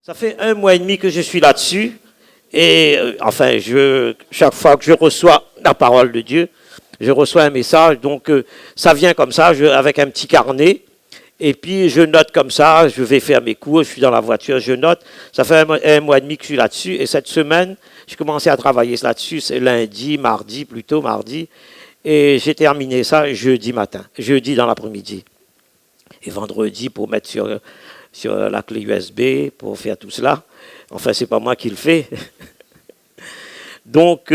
Ça fait 1 mois et demi que je suis là-dessus. Et enfin, chaque fois que je reçois la parole de Dieu, je reçois un message. Donc, ça vient comme ça, avec un petit carnet. Et puis, je note comme ça. Je vais faire mes cours. Je suis dans la voiture, je note. Ça fait 1 mois et demi que je suis là-dessus. Et cette semaine, j'ai commencé à travailler là-dessus. C'est lundi, plutôt mardi. Et j'ai terminé ça jeudi matin, jeudi dans l'après-midi. Et vendredi, pour mettre sur la clé USB, pour faire tout cela. Enfin, ce n'est pas moi qui le fais. Donc,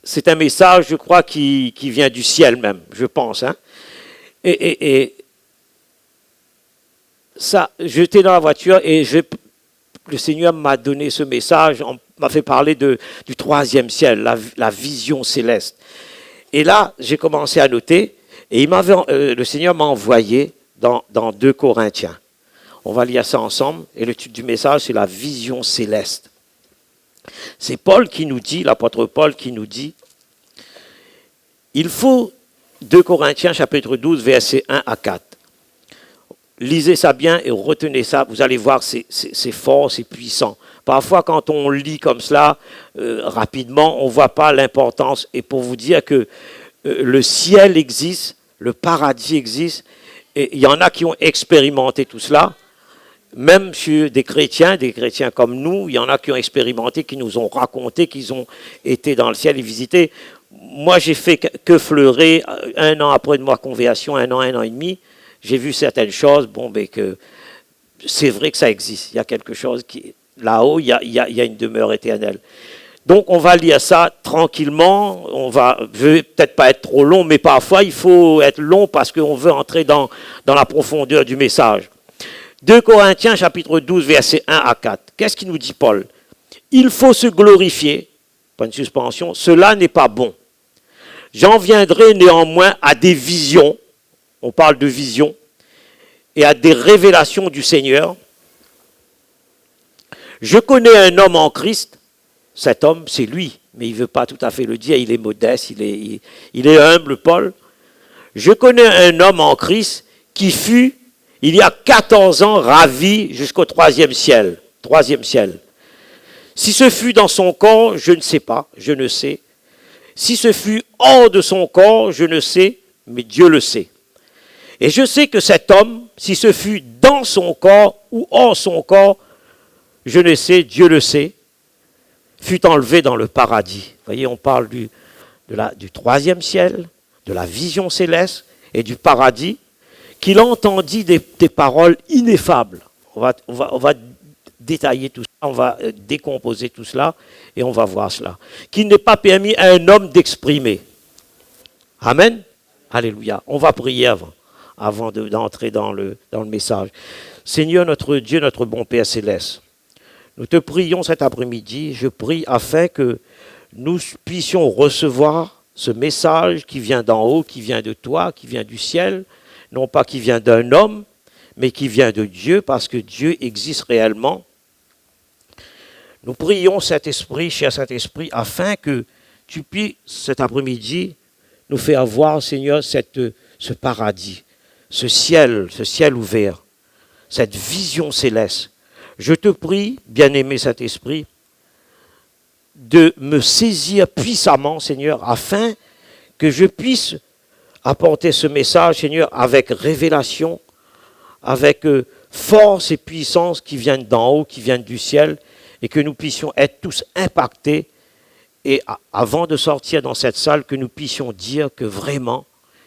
c'est un message, je crois, qui vient du ciel même, je pense. Hein. Et ça, j'étais dans la voiture et le Seigneur m'a donné ce message, m'a fait parler du 3e ciel, la vision céleste. Et là, j'ai commencé à noter, et le Seigneur m'a envoyé dans 2 Corinthiens. On va lire ça ensemble, et le titre du message, c'est la vision céleste. C'est Paul qui nous dit, l'apôtre Paul qui nous dit, il faut, 2 Corinthiens chapitre 12, versets 1 à 4. Lisez ça bien et retenez ça, vous allez voir, c'est fort, c'est puissant. Parfois, quand on lit comme cela, rapidement, on ne voit pas l'importance. Et pour vous dire que le ciel existe, le paradis existe, et il y en a qui ont expérimenté tout cela, même chez des chrétiens comme nous, il y en a qui ont expérimenté, qui nous ont raconté qu'ils ont été dans le ciel et visité. Moi, j'ai fait que fleurer 1 an après de ma conversion, 1 an et demi. J'ai vu certaines choses, que c'est vrai que ça existe. Il y a quelque chose qui, là-haut, il y a une demeure éternelle. Donc, on va lire ça tranquillement. Je ne vais peut-être pas être trop long, mais parfois, il faut être long parce qu'on veut entrer dans la profondeur du message. 2 Corinthiens, chapitre 12, versets 1 à 4. Qu'est-ce qu'il nous dit, Paul? Il faut se glorifier, pas une suspension, cela n'est pas bon. J'en viendrai néanmoins à des visions, on parle de visions, et à des révélations du Seigneur. Je connais un homme en Christ, cet homme, c'est lui, mais il ne veut pas tout à fait le dire, il est modeste, il est humble, Paul. Je connais un homme en Christ qui fut, il y a 14 ans, ravi jusqu'au 3e ciel. 3e ciel. Si ce fut dans son corps, je ne sais pas, je ne sais. Si ce fut hors de son corps, je ne sais, mais Dieu le sait. Et je sais que cet homme, si ce fut dans son corps ou hors son corps, je ne sais, Dieu le sait, fut enlevé dans le paradis. Vous voyez, on parle du 3e ciel, de la vision céleste et du paradis, qu'il entendit des paroles ineffables. On va détailler tout ça, on va décomposer tout cela et on va voir cela. Qu'il n'est pas permis à un homme d'exprimer. Amen. Alléluia. On va prier avant d'entrer dans le message. Seigneur notre Dieu, notre bon Père céleste, nous te prions cet après-midi, je prie afin que nous puissions recevoir ce message qui vient d'en haut, qui vient de toi, qui vient du ciel, non pas qui vient d'un homme, mais qui vient de Dieu, parce que Dieu existe réellement. Nous prions Saint-Esprit, cher Saint-Esprit, afin que tu puisses cet après-midi nous faire voir, Seigneur, ce paradis, ce ciel ouvert, cette vision céleste. Je te prie, bien-aimé Saint-Esprit, de me saisir puissamment, Seigneur, afin que je puisse apporter ce message, Seigneur, avec révélation, avec force et puissance qui viennent d'en haut, qui viennent du ciel, et que nous puissions être tous impactés, et avant de sortir dans cette salle, que nous puissions dire que vraiment,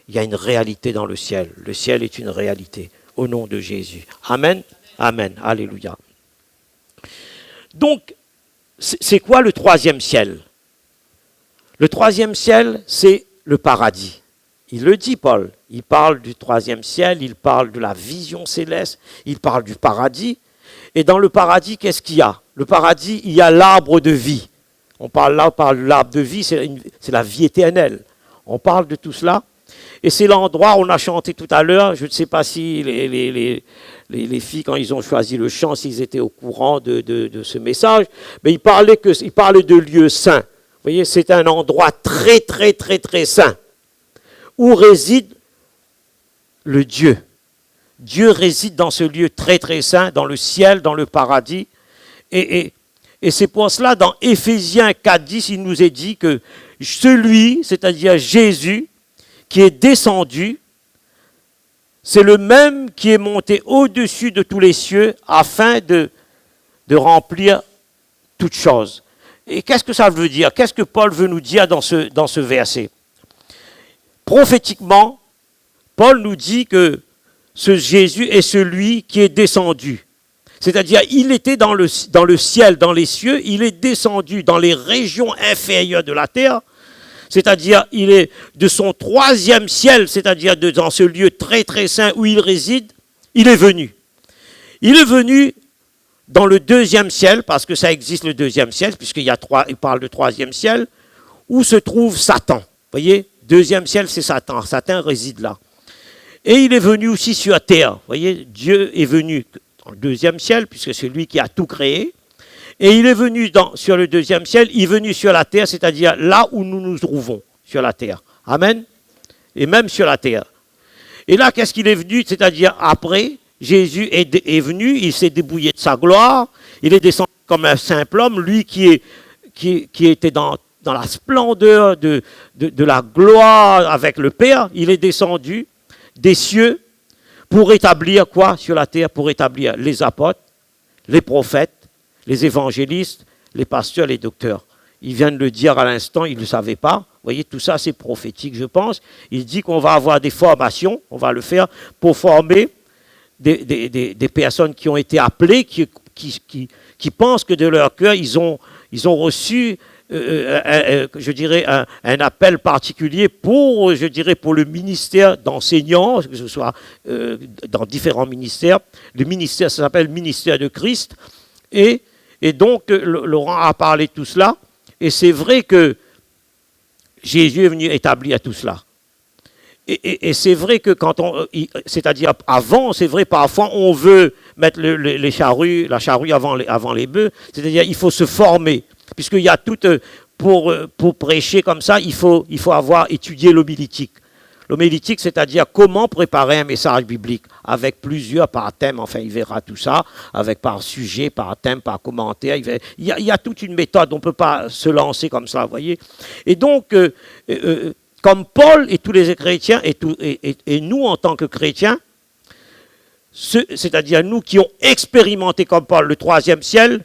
il y a une réalité dans le ciel. Le ciel est une réalité, au nom de Jésus. Amen. Amen. Alléluia. Donc, c'est quoi le 3e ciel? Le 3e ciel, c'est le paradis. Il le dit, Paul. Il parle du 3e ciel, il parle de la vision céleste, il parle du paradis. Et dans le paradis, qu'est-ce qu'il y a? Le paradis, il y a l'arbre de vie. On parle de l'arbre de vie, c'est la vie éternelle. On parle de tout cela. Et c'est l'endroit où on a chanté tout à l'heure. Je ne sais pas si les filles, quand ils ont choisi le chant, s'ils étaient au courant de ce message. Mais ils parlaient de lieux saints. Vous voyez, c'est un endroit très, très, très, très saint, où réside le Dieu. Dieu réside dans ce lieu très, très saint, dans le ciel, dans le paradis. Et c'est pour cela, dans Éphésiens 4:10, il nous est dit que celui, c'est-à-dire Jésus, qui est descendu, c'est le même qui est monté au-dessus de tous les cieux afin de remplir toutes choses. Et qu'est-ce que ça veut dire? Qu'est-ce que Paul veut nous dire dans ce verset? Prophétiquement, Paul nous dit que ce Jésus est celui qui est descendu. C'est-à-dire, il était dans le ciel, dans les cieux, il est descendu dans les régions inférieures de la terre, c'est-à-dire, il est de son troisième ciel, c'est-à-dire dans ce lieu très très saint où il réside, il est venu. Il est venu dans le deuxième ciel, parce que ça existe le deuxième ciel, puisqu'il parle de troisième ciel, où se trouve Satan. Vous voyez, deuxième ciel, c'est Satan. Satan réside là. Et il est venu aussi sur la terre. Vous voyez, Dieu est venu dans le deuxième ciel, puisque c'est lui qui a tout créé. Et il est venu sur le deuxième ciel, il est venu sur la terre, c'est-à-dire là où nous nous trouvons, sur la terre. Amen. Et même sur la terre. Et là, qu'est-ce qu'il est venu? C'est-à-dire après, Jésus est venu, il s'est débrouillé de sa gloire, il est descendu comme un simple homme, lui qui était dans la splendeur de la gloire avec le Père, il est descendu des cieux pour établir quoi sur la terre? Pour établir les apôtres, les prophètes, les évangélistes, les pasteurs, les docteurs. Il vient de le dire à l'instant, il ne le savait pas. Vous voyez, tout ça c'est prophétique, je pense. Il dit qu'on va avoir des formations, on va le faire pour former des personnes qui ont été appelées, qui pensent que de leur cœur, ils ont reçu, je dirais, un appel particulier pour, je dirais, pour le ministère d'enseignants, que ce soit dans différents ministères. Le ministère, ça s'appelle ministère de Christ. Et donc, Laurent a parlé de tout cela. Et c'est vrai que Jésus est venu établir tout cela. Et c'est vrai que c'est-à-dire avant, c'est vrai, parfois on veut mettre la charrue avant les bœufs, c'est-à-dire il faut se former, puisqu'il y a tout, pour prêcher comme ça, il faut avoir étudié l'homilétique. L'homilétique, c'est-à-dire comment préparer un message biblique, avec plusieurs par thème, enfin il verra tout ça, avec par sujet, par thème, par commentaire, il y a toute une méthode, on ne peut pas se lancer comme ça, vous voyez. Et donc, comme Paul et tous les chrétiens, et nous en tant que chrétiens, c'est-à-dire nous qui ont expérimenté comme Paul le troisième ciel,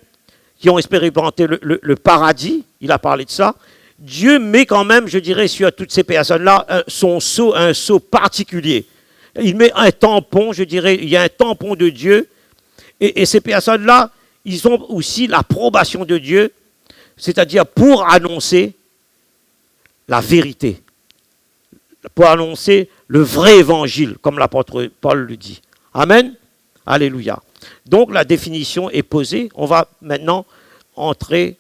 qui ont expérimenté le paradis, il a parlé de ça, Dieu met quand même, je dirais, sur toutes ces personnes-là, un sceau particulier. Il met un tampon, je dirais, il y a un tampon de Dieu, et ces personnes-là, ils ont aussi l'approbation de Dieu, c'est-à-dire pour annoncer la vérité, pour annoncer le vrai évangile, comme l'apôtre Paul le dit. Amen. Alléluia. Donc la définition est posée. On va maintenant entrer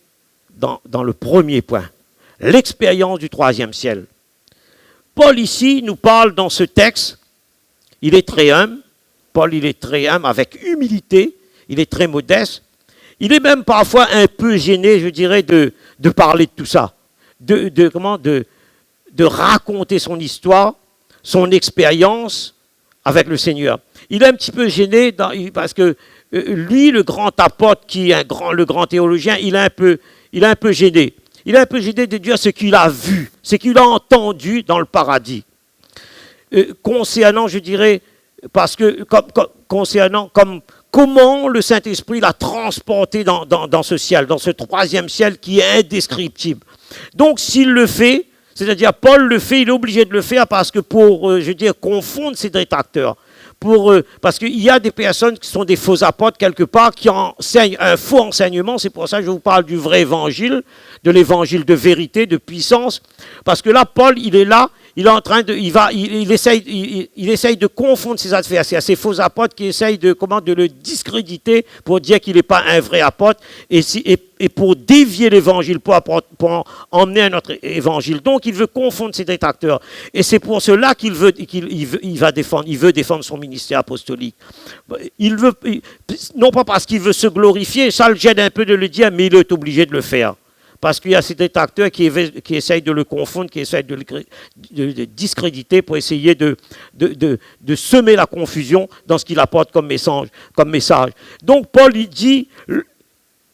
dans le premier point. L'expérience du troisième ciel. Paul ici nous parle dans ce texte, il est très humble. Paul, il est très humble avec humilité, il est très modeste. Il est même parfois un peu gêné, je dirais, de parler de tout ça. De raconter son histoire, son expérience avec le Seigneur. Il est un petit peu gêné parce que lui, le grand apôtre, qui est le grand théologien, il est un peu gêné. Il est un peu gêné de dire ce qu'il a vu, ce qu'il a entendu dans le paradis. Concernant, je dirais, parce que concernant comment le Saint-Esprit l'a transporté dans ce ciel, dans ce troisième ciel qui est indescriptible. Donc s'il le fait, c'est-à-dire Paul le fait, il est obligé de le faire parce que pour, je veux dire, confondre ses détracteurs. Parce qu'il y a des personnes qui sont des faux apôtres quelque part, qui enseignent un faux enseignement. C'est pour ça que je vous parle du vrai évangile, de l'évangile de vérité, de puissance. Parce que là, Paul, il est là, il est en train de, il essaye de confondre ses adversaires, ces faux apôtres qui essayent de le discréditer pour dire qu'il n'est pas un vrai apôtre et pour dévier l'évangile, pour emmener un autre évangile. Donc il veut confondre ses détracteurs. Et c'est pour cela qu'il veut défendre son ministère apostolique. Non pas parce qu'il veut se glorifier, ça le gêne un peu de le dire, mais il est obligé de le faire. Parce qu'il y a ces détracteurs qui essayent de le confondre, qui essayent de le discréditer pour essayer de semer la confusion dans ce qu'il apporte comme message. Donc Paul, il dit,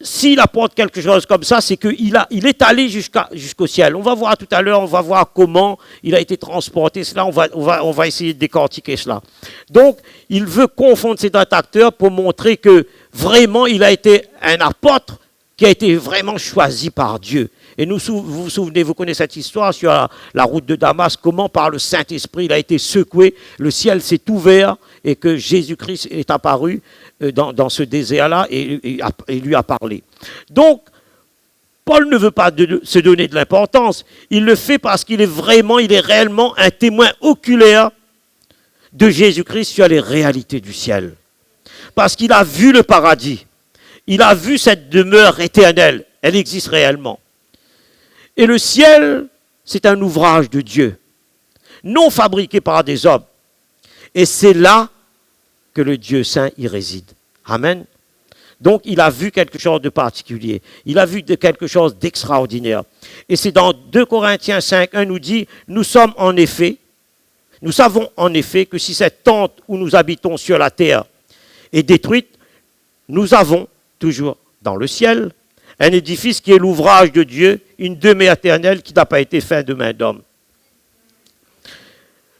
s'il apporte quelque chose comme ça, c'est qu'il est allé jusqu'au ciel. On va voir tout à l'heure, on va voir comment il a été transporté. Cela, on va essayer de décortiquer cela. Donc, il veut confondre ces deux acteurs pour montrer que vraiment, il a été un apôtre qui a été vraiment choisi par Dieu. Et vous vous souvenez, vous connaissez cette histoire sur la route de Damas, comment par le Saint-Esprit il a été secoué, le ciel s'est ouvert et que Jésus-Christ est apparu dans ce désert-là et lui a parlé. Donc, Paul ne veut pas se donner de l'importance, il le fait parce qu'il est réellement un témoin oculaire de Jésus-Christ sur les réalités du ciel. Parce qu'il a vu le paradis, il a vu cette demeure éternelle, elle existe réellement. Et le ciel, c'est un ouvrage de Dieu, non fabriqué par des hommes. Et c'est là que le Dieu saint y réside. Amen. Donc, il a vu quelque chose de particulier. Il a vu quelque chose d'extraordinaire. Et c'est dans 2 Corinthiens 5:1 nous dit, nous savons en effet que si cette tente où nous habitons sur la terre est détruite, nous avons toujours dans le ciel un édifice qui est l'ouvrage de Dieu, une demeure éternelle qui n'a pas été faite de main d'homme.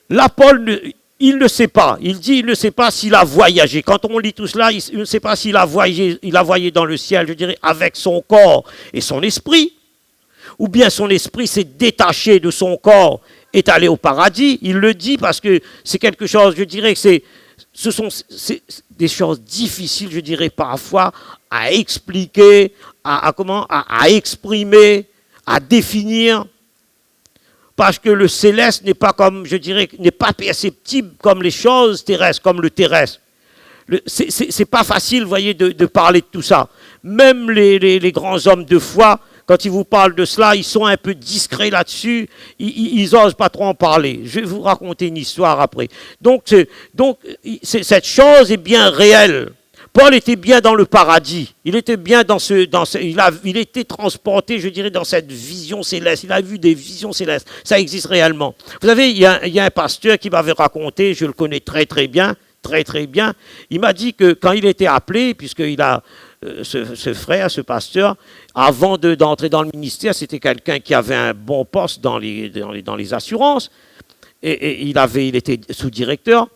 Là, Paul, il ne sait pas. Il dit, il ne sait pas s'il a voyagé. Quand on lit tout cela, il ne sait pas s'il a voyagé dans le ciel, je dirais, avec son corps et son esprit, ou bien son esprit s'est détaché de son corps, est allé au paradis. Il le dit parce que c'est quelque chose, je dirais que ce sont des choses difficiles, je dirais, parfois, à expliquer, à exprimer, à définir, parce que le céleste n'est pas comme, je dirais, n'est pas perceptible comme les choses terrestres, comme le terrestre. C'est pas facile, vous voyez, de parler de tout ça. Même les grands hommes de foi, quand ils vous parlent de cela, ils sont un peu discrets là-dessus, ils n'osent pas trop en parler. Je vais vous raconter une histoire après. Donc cette chose est bien réelle. Paul était bien dans le paradis. Il était bien il était transporté, je dirais, dans cette vision céleste. Il a vu des visions célestes. Ça existe réellement. Vous savez, il y a un pasteur qui m'avait raconté, je le connais très très bien, il m'a dit que quand il était appelé, puisqu'il a ce frère, ce pasteur, avant d'entrer dans le ministère, c'était quelqu'un qui avait un bon poste dans les assurances, et il était sous-directeur.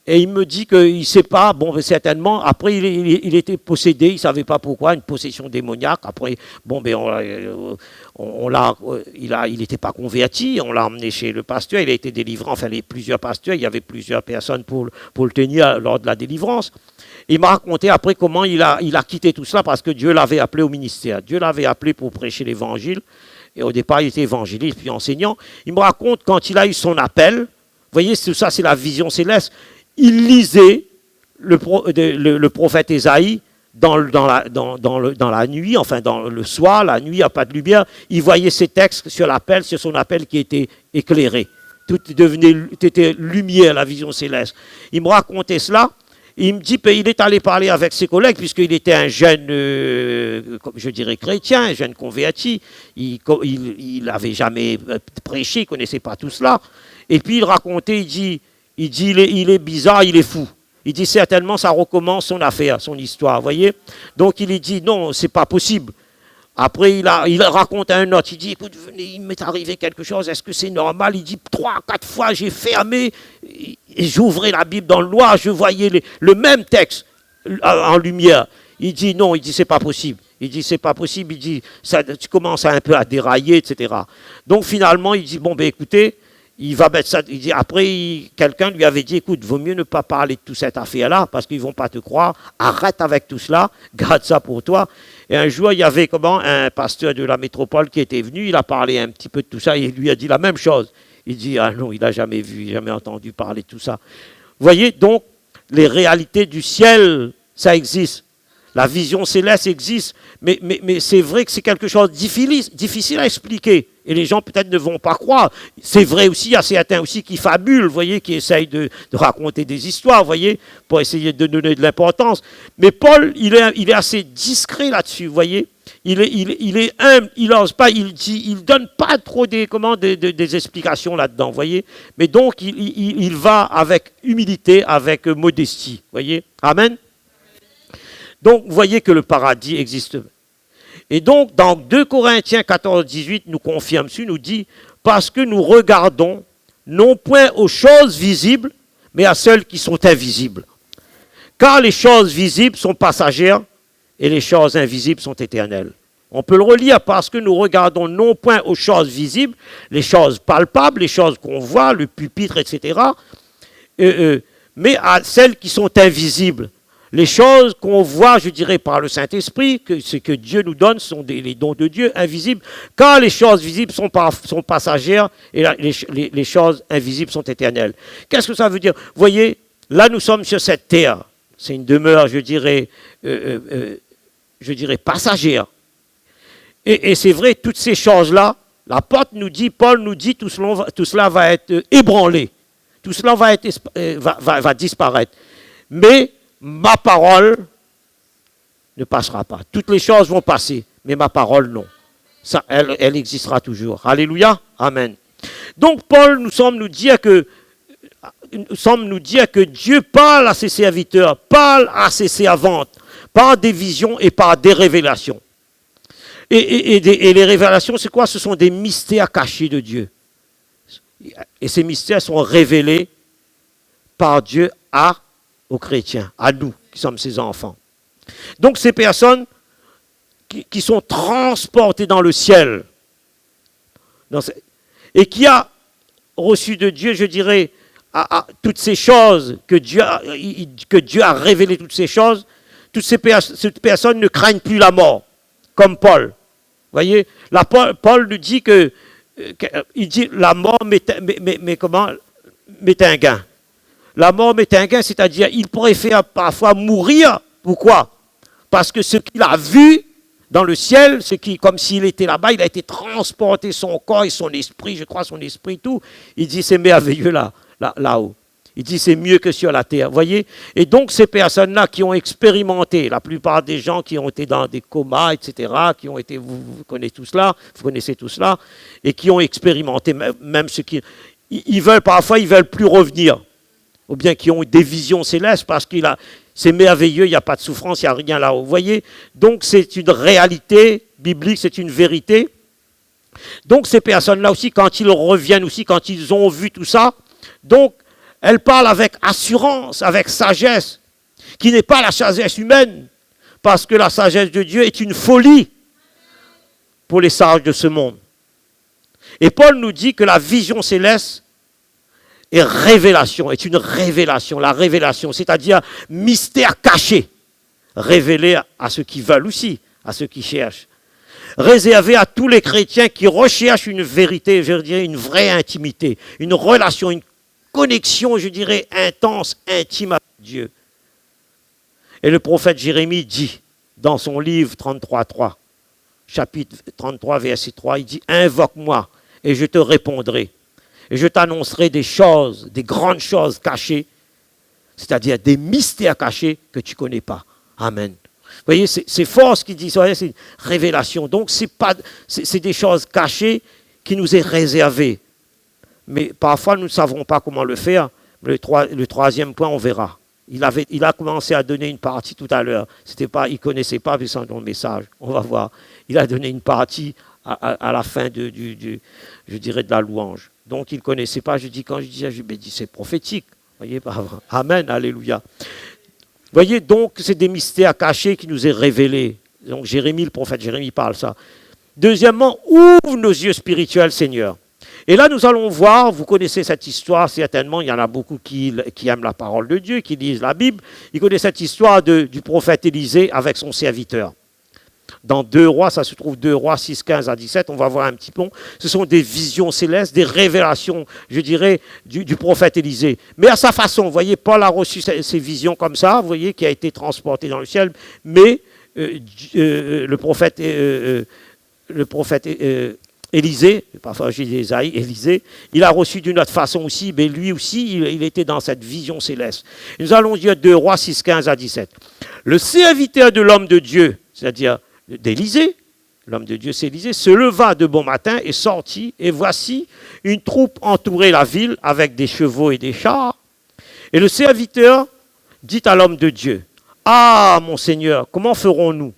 Et il me dit qu'il ne sait pas, bon, certainement, après il était possédé, il ne savait pas pourquoi, une possession démoniaque. Après, bon, ben, il n'était pas converti, on l'a emmené chez le pasteur, il a été délivré, enfin, plusieurs pasteurs, il y avait plusieurs personnes pour le tenir lors de la délivrance. Il m'a raconté après comment il a quitté tout cela parce que Dieu l'avait appelé au ministère. Dieu l'avait appelé pour prêcher l'évangile. Et au départ, il était évangéliste puis enseignant. Il me raconte quand il a eu son appel, vous voyez, tout ça, c'est la vision céleste. Il lisait le prophète Ésaïe dans la nuit, enfin dans le soir, la nuit, il n'y a pas de lumière. Il voyait ses textes sur son appel qui était éclairé. Tout était lumière, la vision céleste. Il me racontait cela. Il me dit qu'il est allé parler avec ses collègues, puisqu'il était un jeune, je dirais chrétien, un jeune converti. Il n'avait jamais prêché, il ne connaissait pas tout cela. Et puis il racontait, il est bizarre, il est fou. Il dit certainement ça recommence son affaire, son histoire, vous voyez. Donc il dit non, c'est pas possible. Après il raconte à un autre, il dit écoute, il m'est arrivé quelque chose, est-ce que c'est normal? Il dit 3-4 fois j'ai fermé, et j'ouvrais la Bible dans le noir, je voyais le même texte en lumière. Il dit non, il dit c'est pas possible. Il dit c'est pas possible, il dit ça, tu commences un peu à dérailler, etc. Donc finalement il dit bon ben écoutez, il va mettre ça. Il dit, après, quelqu'un lui avait dit, écoute, vaut mieux ne pas parler de toute cette affaire-là, parce qu'ils ne vont pas te croire. Arrête avec tout cela, garde ça pour toi. Et un jour, il y avait un pasteur de la métropole qui était venu, il a parlé un petit peu de tout ça, et il lui a dit la même chose. Il dit, ah non, il n'a jamais vu, jamais entendu parler de tout ça. Vous voyez, donc, les réalités du ciel, ça existe. La vision céleste existe, mais c'est vrai que c'est quelque chose de difficile à expliquer. Et les gens peut-être ne vont pas croire. C'est vrai aussi, il y a certains aussi qui fabulent, vous voyez, qui essayent de raconter des histoires, vous voyez, pour essayer de donner de l'importance. Mais Paul, il est assez discret là-dessus, vous voyez. Il est humble, il n'ose pas, il donne pas trop des explications là-dedans, vous voyez. Mais donc, il va avec humilité, avec modestie, vous voyez. Amen. Donc, vous voyez que le paradis existe Et donc, dans 2 Corinthiens 14, 18, nous confirme ceci, nous dit, parce que nous regardons non point aux choses visibles, mais à celles qui sont invisibles. Car les choses visibles sont passagères et les choses invisibles sont éternelles. On peut le relire parce que nous regardons non point aux choses visibles, les choses palpables, les choses qu'on voit, le pupitre, etc., mais à celles qui sont invisibles. Les choses qu'on voit, je dirais, par le Saint-Esprit, que ce que Dieu nous donne sont les dons de Dieu invisibles, car les choses visibles sont passagères et les choses invisibles sont éternelles. Qu'est-ce que ça veut dire? Vous voyez, là nous sommes sur cette terre. C'est une demeure, je dirais passagère. Et c'est vrai, toutes ces choses-là, l'apôtre nous dit, Paul nous dit, tout cela va être ébranlé. Tout cela va disparaître. Mais ma parole ne passera pas. Toutes les choses vont passer, mais ma parole non. Ça, elle existera toujours. Alléluia. Amen. Donc Paul nous semble nous dire que Dieu parle à ses serviteurs, parle à ses servantes, par des visions et par des révélations. Et les révélations, c'est quoi? Ce sont des mystères cachés de Dieu. Et ces mystères sont révélés par Dieu aux chrétiens, à nous, qui sommes ses enfants. Donc ces personnes qui sont transportées dans le ciel, et qui a reçu de Dieu, je dirais, toutes ces choses, que Dieu a révélé toutes ces choses, toutes ces personnes ne craignent plus la mort, comme Paul. Vous voyez, Paul nous dit il dit la mort m'est un gain. La mort m'est un gain, c'est-à-dire il pourrait faire parfois mourir. Pourquoi? Parce que ce qu'il a vu dans le ciel, comme s'il était là-bas, il a été transporté, son corps et son esprit, je crois son esprit, tout. Il dit c'est merveilleux là-haut. Il dit c'est mieux que sur la terre, vous voyez. Et donc ces personnes-là qui ont expérimenté, la plupart des gens qui ont été dans des comas, etc., qui ont été, vous connaissez tout cela, et qui ont expérimenté, même ceux qui, parfois ils veulent plus revenir, ou bien qui ont des visions célestes parce c'est merveilleux, il n'y a pas de souffrance, il n'y a rien là-haut, vous voyez. Donc c'est une réalité biblique, c'est une vérité. Donc ces personnes-là aussi, quand ils reviennent aussi, quand ils ont vu tout ça, donc elles parlent avec assurance, avec sagesse, qui n'est pas la sagesse humaine, parce que la sagesse de Dieu est une folie pour les sages de ce monde. Et Paul nous dit que la vision céleste est une révélation, la révélation, c'est-à-dire mystère caché, révélé à ceux qui veulent aussi, à ceux qui cherchent. Réservé à tous les chrétiens qui recherchent une vérité, je dirais une vraie intimité, une relation, une connexion, je dirais, intense, intime avec Dieu. Et le prophète Jérémie dit, dans son livre 33.3, chapitre 33, verset 3, il dit « Invoque-moi et je te répondrai, et je t'annoncerai des choses, des grandes choses cachées, c'est-à-dire des mystères cachés que tu ne connais pas. » Amen. Vous voyez, c'est fort ce qu'il dit, c'est une révélation. Donc, c'est des choses cachées qui nous est réservées. Mais parfois, nous ne savons pas comment le faire. Le troisième point, on verra. Il a commencé à donner une partie tout à l'heure. Il ne connaissait pas le message. On va voir. Il a donné une partie à la fin je dirais de la louange. Donc, il ne connaissait pas. Quand je dis, c'est prophétique. Vous voyez, amen, alléluia. Vous voyez, donc, c'est des mystères cachés qui nous est révélés. Donc, le prophète Jérémie parle ça. Deuxièmement, ouvre nos yeux spirituels, Seigneur. Et là, nous allons voir, vous connaissez cette histoire, certainement, il y en a beaucoup qui aiment la parole de Dieu, qui lisent la Bible. Ils connaissent cette histoire du prophète Élisée avec son serviteur. Dans 2 Rois, ça se trouve 2 Rois 6, 15 à 17, on va voir un petit peu. Ce sont des visions célestes, des révélations, je dirais, du prophète Élisée. Mais à sa façon, vous voyez, Paul a reçu ces visions comme ça, vous voyez, qui a été transporté dans le ciel, mais le prophète Élisée, parfois j'ai des Élisée, il a reçu d'une autre façon aussi, mais lui aussi, il était dans cette vision céleste. Nous allons dire 2 Rois 6, 15 à 17. Le serviteur de l'homme de Dieu, c'est-à-dire d'Élisée, l'homme de Dieu c'est Élisée, se leva de bon matin et sortit, et voici une troupe entourait la ville avec des chevaux et des chars. Et le serviteur dit à l'homme de Dieu, « Ah, mon Seigneur, comment ferons-nous ?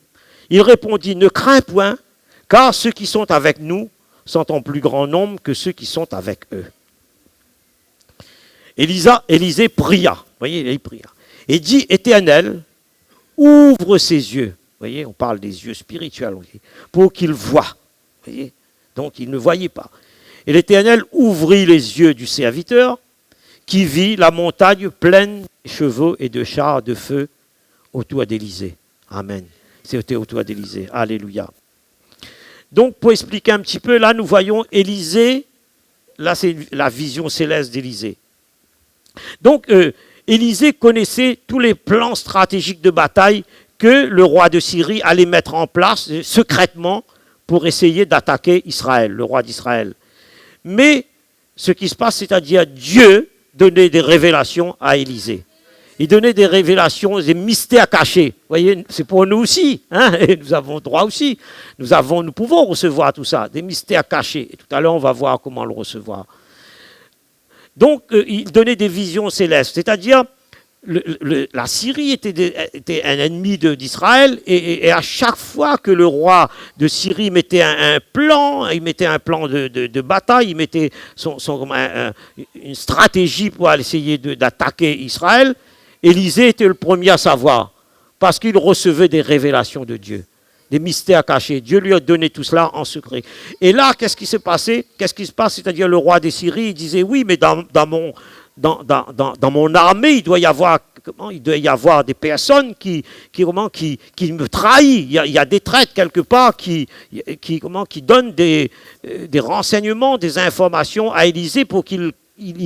Il répondit, ne crains point, car ceux qui sont avec nous sont en plus grand nombre que ceux qui sont avec eux. Élisée pria, vous voyez, il pria, et dit, Éternel, ouvre ses yeux, vous voyez, on parle des yeux spirituels, pour qu'il voie, vous voyez, donc il ne voyait pas. Et l'Éternel ouvrit les yeux du serviteur, qui vit la montagne pleine de chevaux et de chars de feu autour d'Élisée. Amen. C'était autour d'Élisée. Alléluia. Donc, pour expliquer un petit peu, là, nous voyons Élisée, là, c'est la vision céleste d'Élisée. Donc, Élisée connaissait tous les plans stratégiques de bataille que le roi de Syrie allait mettre en place secrètement pour essayer d'attaquer Israël, le roi d'Israël. Mais ce qui se passe, c'est-à-dire Dieu donnait des révélations à Élisée. Il donnait des révélations, des mystères cachés. Vous voyez, c'est pour nous aussi, hein, et nous avons droit aussi. Nous pouvons recevoir tout ça, des mystères cachés. Et tout à l'heure, on va voir comment le recevoir. Donc, il donnait des visions célestes, c'est-à-dire la Syrie était un ennemi d'Israël, et à chaque fois que le roi de Syrie mettait un plan, il mettait un plan de bataille, il mettait une stratégie pour essayer d'attaquer Israël, Élisée était le premier à savoir, parce qu'il recevait des révélations de Dieu, des mystères cachés. Dieu lui a donné tout cela en secret. Et là, qu'est-ce qui s'est passé? Qu'est-ce qui se passe? C'est-à-dire le roi des Syries, il disait, oui, mais dans mon armée, il doit y avoir des personnes qui me trahissent. Il y a des traîtres quelque part qui donnent des renseignements, des informations à Élisée pour qu'il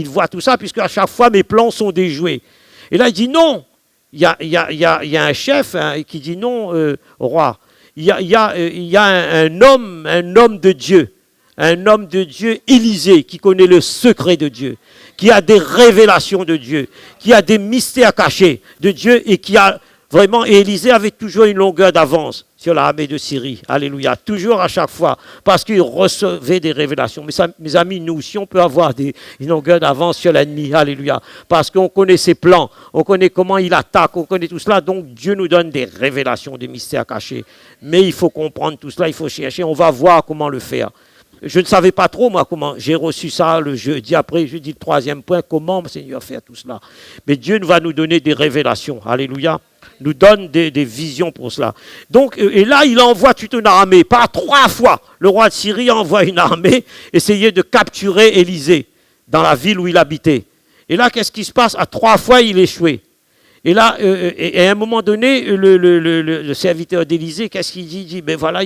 voit tout ça, puisque à chaque fois mes plans sont déjoués. Et là, il dit non. Il y a un chef qui dit non au roi. Il y a un homme de Dieu. Un homme de Dieu, Élisée, qui connaît le secret de Dieu, qui a des révélations de Dieu, qui a des mystères cachés de Dieu et qui a vraiment, et Élisée avait toujours une longueur d'avance sur l'armée de Syrie. Alléluia. Toujours à chaque fois, parce qu'il recevait des révélations. Mais ça, mes amis, nous aussi, on peut avoir une longueur d'avance sur l'ennemi. Alléluia. Parce qu'on connaît ses plans, on connaît comment il attaque, on connaît tout cela. Donc Dieu nous donne des révélations, des mystères cachés. Mais il faut comprendre tout cela, il faut chercher. On va voir comment le faire. Je ne savais pas trop, moi, comment. J'ai reçu ça le jeudi. Après, je dis le troisième point, comment, Seigneur, faire tout cela. Mais Dieu va nous donner des révélations. Alléluia. Nous donne des visions pour cela. Donc, et là, il envoie toute une armée. Par 3 fois, le roi de Syrie envoie une armée essayer de capturer Élisée dans la ville où il habitait. Et là, qu'est-ce qui se passe? À 3 fois, il échouait. Et là, et à un moment donné, le serviteur d'Élisée, qu'est-ce qu'il dit? Il dit, ben voilà,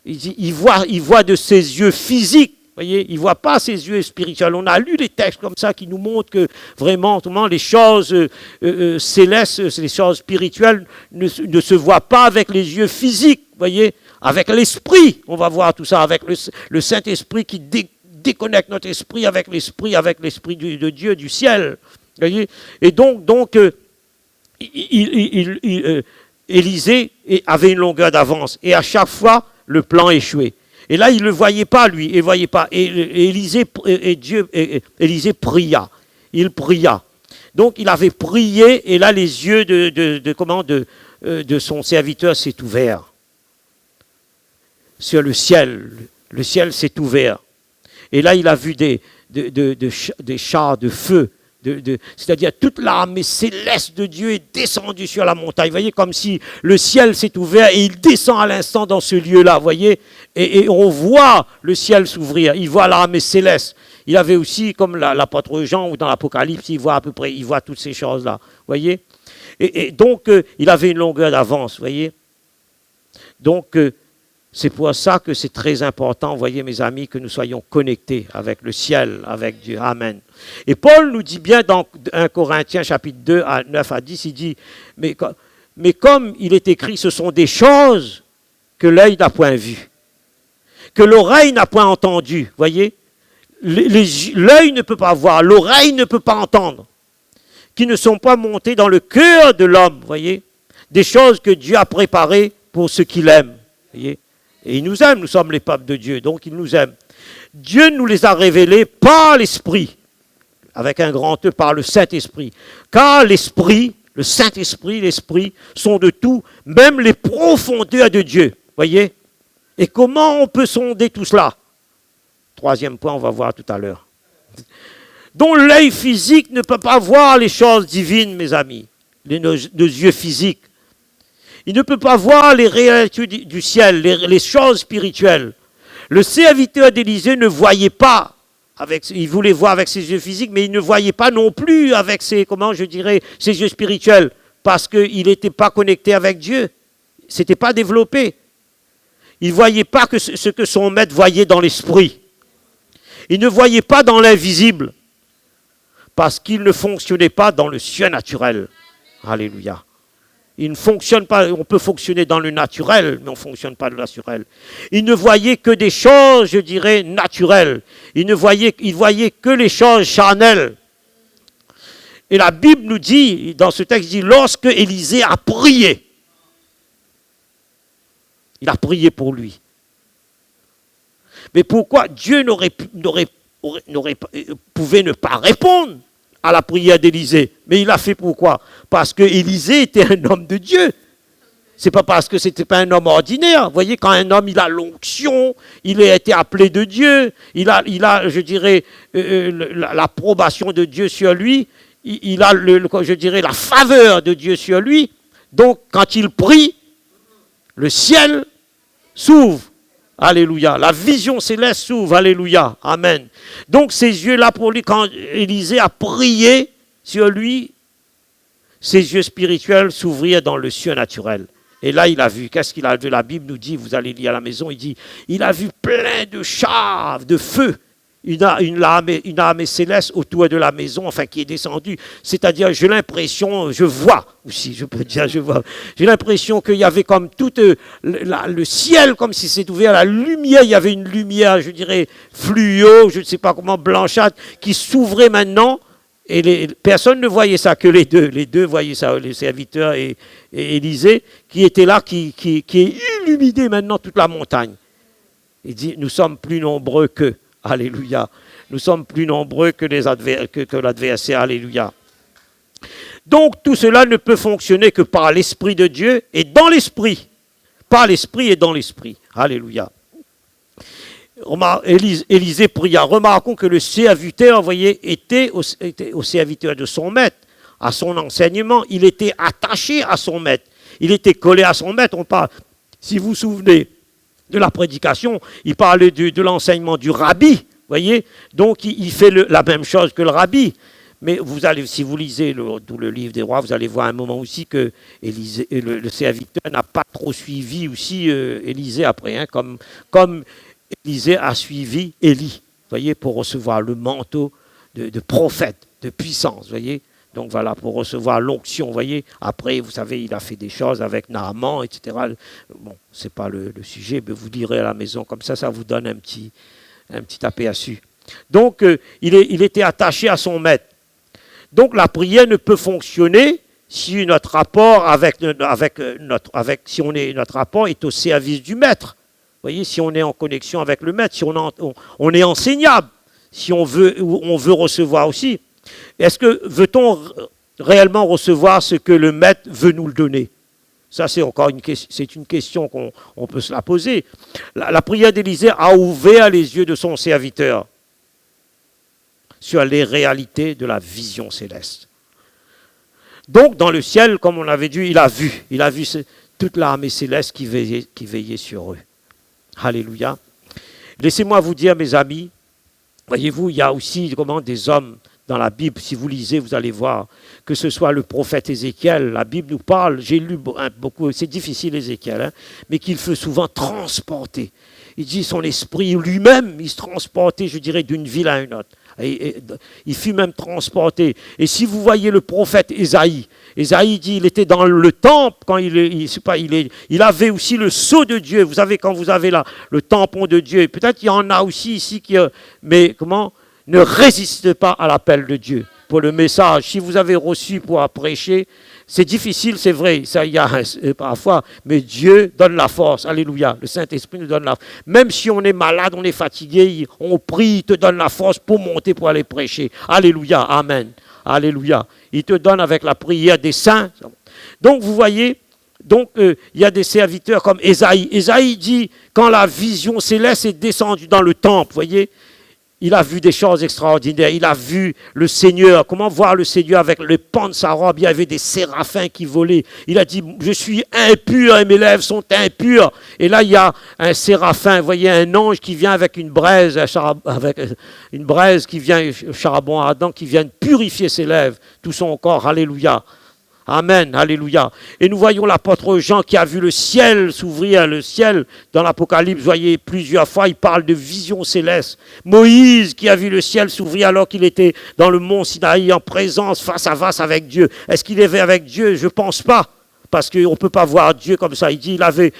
il voit de ses yeux physiques, voyez, il ne voit pas ses yeux spirituels. On a lu des textes comme ça qui nous montrent que vraiment les choses célestes, les choses spirituelles ne se voient pas avec les yeux physiques, voyez, avec l'esprit. On va voir tout ça avec le Saint-Esprit qui déconnecte notre esprit avec l'esprit de Dieu, du ciel. Voyez. Et donc Élisée avait une longueur d'avance. Et à chaque fois, le plan échouait. Et là, il ne le voyait pas, lui. Il ne voyait pas. Et Élisée pria. Il pria. Donc, il avait prié, et là, les yeux de son serviteur s'est ouvert. Sur le ciel. Le ciel s'est ouvert. Et là, il a vu des chars de feu. C'est-à-dire toute l'armée céleste de Dieu est descendue sur la montagne. Vous voyez, comme si le ciel s'est ouvert et il descend à l'instant dans ce lieu-là, vous voyez, et on voit le ciel s'ouvrir, il voit l'armée céleste. Il avait aussi, comme l'apôtre Jean ou dans l'Apocalypse, il voit toutes ces choses-là, vous voyez. Et donc, il avait une longueur d'avance, vous voyez. Donc, c'est pour ça que c'est très important, vous voyez mes amis, que nous soyons connectés avec le ciel, avec Dieu. Amen. Et Paul nous dit bien dans 1 Corinthiens chapitre 2, 9 à 10, il dit, mais comme il est écrit, ce sont des choses que l'œil n'a point vues, que l'oreille n'a point entendues, vous voyez. L'œil ne peut pas voir, l'oreille ne peut pas entendre, qui ne sont pas montées dans le cœur de l'homme, vous voyez. Des choses que Dieu a préparées pour ceux qui l'aiment, vous voyez. Et il nous aime, nous sommes les peuples de Dieu, donc il nous aime. Dieu nous les a révélés par l'Esprit, avec un grand E, par le Saint-Esprit. Car l'Esprit le Saint-Esprit, l'Esprit sont de tout, même les profondeurs de Dieu. Voyez? Et comment on peut sonder tout cela? Troisième point, on va voir tout à l'heure. Donc l'œil physique ne peut pas voir les choses divines, mes amis, nos yeux physiques. Il ne peut pas voir les réalités du ciel, les choses spirituelles. Le serviteur d'Élisée ne voyait pas, il voulait voir avec ses yeux physiques, mais il ne voyait pas non plus avec ses yeux spirituels, parce qu'il n'était pas connecté avec Dieu. Ce n'était pas développé. Il ne voyait pas ce que son maître voyait dans l'esprit. Il ne voyait pas dans l'invisible, parce qu'il ne fonctionnait pas dans le surnaturel. Alléluia. Il ne fonctionne pas, on peut fonctionner dans le naturel, mais on ne fonctionne pas dans le naturel. Il ne voyait que des choses, naturelles. Il voyait que les choses charnelles. Et la Bible nous dit, dans ce texte, dit, lorsque Élisée a prié, il a prié pour lui. Mais pourquoi Dieu pouvait ne pas répondre à la prière d'Élisée? Mais il a fait pourquoi? Parce que Élisée était un homme de Dieu. Ce n'est pas parce que ce n'était pas un homme ordinaire. Vous voyez, quand un homme, il a l'onction, il a été appelé de Dieu, il a l'approbation de Dieu sur lui, il a, la faveur de Dieu sur lui. Donc, quand il prie, le ciel s'ouvre. Alléluia. La vision céleste s'ouvre. Alléluia. Amen. Donc, ces yeux-là, pour lui, quand Élisée a prié sur lui, ses yeux spirituels s'ouvrirent dans le surnaturel. Et là, il a vu. Qu'est-ce qu'il a vu? La Bible nous dit, vous allez lire à la maison, il dit, il a vu plein de chars, de feu. Une armée céleste autour de la maison, enfin qui est descendue. C'est-à-dire, j'ai l'impression, je vois aussi, je peux dire, je vois. J'ai l'impression qu'il y avait comme tout le ciel, comme si c'était ouvert, la lumière, il y avait une lumière, fluo, je ne sais pas comment, blanchâtre, qui s'ouvrait maintenant. Et personne ne voyait ça, que les deux voyaient ça, les serviteurs et Élisée, qui étaient là, qui illuminaient maintenant toute la montagne. Il dit, nous sommes plus nombreux qu'eux. Alléluia. Nous sommes plus nombreux que l'adversaire. Alléluia. Donc tout cela ne peut fonctionner que par l'Esprit de Dieu et dans l'Esprit. Par l'Esprit et dans l'Esprit. Alléluia. Élisée pria. Remarquons que le serviteur, vous voyez, était au serviteur de son maître, à son enseignement. Il était attaché à son maître. Il était collé à son maître. On parle, si vous vous souvenez de la prédication, il parlait de l'enseignement du rabbi, voyez. Donc il fait la même chose que le rabbi. Mais si vous lisez tout le livre des rois, vous allez voir un moment aussi que le serviteur n'a pas trop suivi aussi Élisée après, hein, comme Élisée a suivi Élie, voyez, pour recevoir le manteau de prophète, de puissance, voyez. Donc voilà, pour recevoir l'onction, vous voyez. Après, vous savez, il a fait des choses avec Naaman, etc. Bon, ce n'est pas le sujet, mais vous lirez à la maison, comme ça vous donne un petit aperçu. Donc, il était attaché à son maître. Donc, la prière ne peut fonctionner si notre rapport notre rapport est au service du maître. Vous voyez, si on est en connexion avec le maître, si on est enseignable, si on veut recevoir aussi. Est-ce que veut-on réellement recevoir ce que le maître veut nous le donner? Ça, c'est une question qu'on peut se la poser. La prière d'Élisée a ouvert les yeux de son serviteur sur les réalités de la vision céleste. Donc, dans le ciel, comme on l'avait dit, il a vu toute l'armée céleste qui veillait sur eux. Alléluia. Laissez-moi vous dire, mes amis, voyez-vous, il y a aussi des hommes dans la Bible, si vous lisez, vous allez voir, que ce soit le prophète Ézéchiel, la Bible nous parle, j'ai lu beaucoup, c'est difficile Ézéchiel, hein, mais qu'il fut souvent transporté. Il dit son esprit lui-même, il se transportait, d'une ville à une autre. Il fut même transporté. Et si vous voyez le prophète Ésaïe dit, il était dans le temple, quand il avait aussi le sceau de Dieu. Vous savez, quand vous avez là, le tampon de Dieu, peut-être qu'il y en a aussi ici, mais comment? Ne résistez pas à l'appel de Dieu pour le message. Si vous avez reçu pour prêcher, c'est difficile, c'est vrai, ça y a parfois, mais Dieu donne la force. Alléluia. Le Saint-Esprit nous donne la force. Même si on est malade, on est fatigué, on prie, il te donne la force pour monter, pour aller prêcher. Alléluia. Amen. Alléluia. Il te donne avec la prière des saints. Donc vous voyez, il y a des serviteurs comme Ésaïe. Ésaïe dit, quand la vision céleste est descendue dans le temple, vous voyez, il a vu des choses extraordinaires. Il a vu le Seigneur. Comment voir le Seigneur avec le pan de sa robe? Il y avait des séraphins qui volaient. Il a dit, je suis impur et mes lèvres sont impures. Et là, il y a un séraphin, vous voyez, un ange qui vient avec une braise, qui vient, charbon ardent, qui vient purifier ses lèvres, tout son corps. Alléluia. Amen, alléluia. Et nous voyons l'apôtre Jean qui a vu le ciel s'ouvrir, le ciel dans l'Apocalypse, vous voyez, plusieurs fois, il parle de vision céleste. Moïse qui a vu le ciel s'ouvrir alors qu'il était dans le mont Sinaï en présence, face à face avec Dieu. Est-ce qu'il était avec Dieu? Je ne pense pas. Parce qu'on ne peut pas voir Dieu comme ça. Il dit, il avait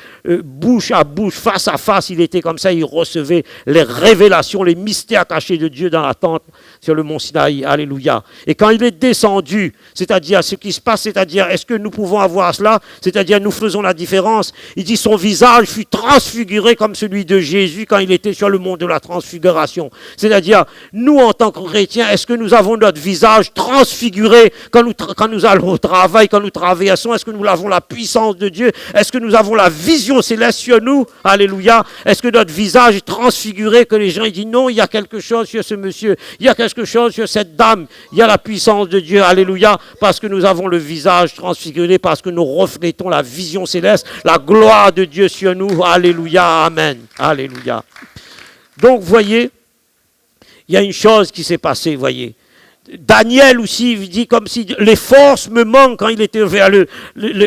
bouche à bouche, face à face, il était comme ça, il recevait les révélations, les mystères cachés de Dieu dans la tente sur le mont Sinaï. Alléluia. Et quand il est descendu, c'est-à-dire ce qui se passe, c'est-à-dire est-ce que nous pouvons avoir cela? C'est-à-dire nous faisons la différence. Il dit, son visage fut transfiguré comme celui de Jésus quand il était sur le mont de la transfiguration. C'est-à-dire, nous en tant que chrétiens, est-ce que nous avons notre visage transfiguré quand nous allons au travail, quand nous traversons? Est-ce que nous l'avons la puissance de Dieu? Est-ce que nous avons la vision céleste sur nous? Alléluia. Est-ce que notre visage est transfiguré, que les gens disent non, il y a quelque chose sur ce monsieur, il y a quelque chose sur cette dame, il y a la puissance de Dieu. Alléluia. Parce que nous avons le visage transfiguré, parce que nous reflétons la vision céleste, la gloire de Dieu sur nous. Alléluia. Amen. Alléluia. Donc, vous voyez, il y a une chose qui s'est passée, vous voyez. Daniel aussi dit comme si les forces me manquent quand il était vers le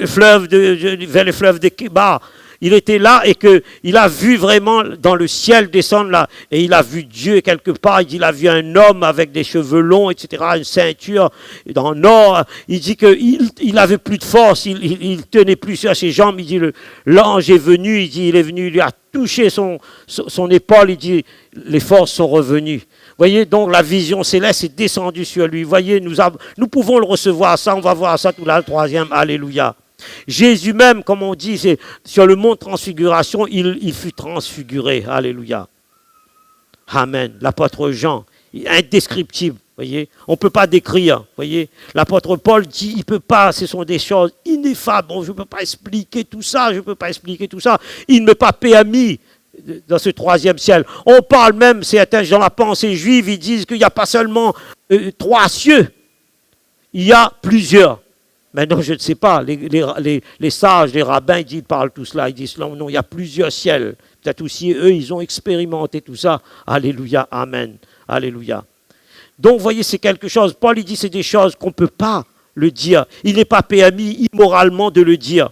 fleuve de Kébar. Il était là et qu'il a vu vraiment dans le ciel descendre là. Et il a vu Dieu quelque part. Il dit il a vu un homme avec des cheveux longs, etc., une ceinture en or. Il dit qu'il n'avait plus de force. Il tenait plus sur ses jambes. Il dit l'ange est venu. Il dit il est venu, il lui a touché son épaule. Il dit les forces sont revenues. Voyez, donc la vision céleste est descendue sur lui. Voyez, nous pouvons le recevoir, ça, on va voir ça tout là, le troisième, alléluia. Jésus même, comme on dit, c'est sur le mont Transfiguration, il fut transfiguré, alléluia. Amen. L'apôtre Jean, indescriptible, voyez, on ne peut pas décrire, voyez. L'apôtre Paul dit, il ne peut pas, ce sont des choses ineffables, bon, je ne peux pas expliquer tout ça, il ne m'est pas permis dans ce troisième ciel. On parle même, dans la pensée juive, ils disent qu'il n'y a pas seulement 3 cieux, il y a plusieurs. Maintenant, je ne sais pas, les sages, les rabbins, ils parlent tout cela, ils disent non, il y a plusieurs ciels. Peut-être aussi, eux, ils ont expérimenté tout ça. Alléluia, amen, alléluia. Donc, vous voyez, c'est quelque chose, Paul, il dit, c'est des choses qu'on ne peut pas le dire. Il n'est pas permis immoralement de le dire.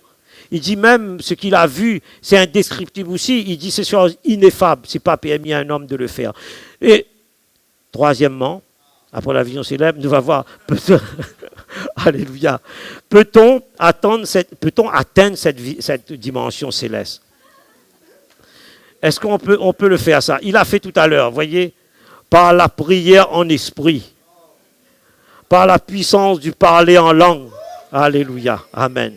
Il dit même ce qu'il a vu, c'est indescriptible aussi. Il dit ces choses ineffables. Ce n'est pas permis à un homme de le faire. Et troisièmement, après la vision célèbre, nous allons voir, alléluia, peut-on atteindre cette dimension céleste? Est-ce qu'on peut le faire ça? Il a fait tout à l'heure, voyez, par la prière en esprit, par la puissance du parler en langue. Alléluia, amen.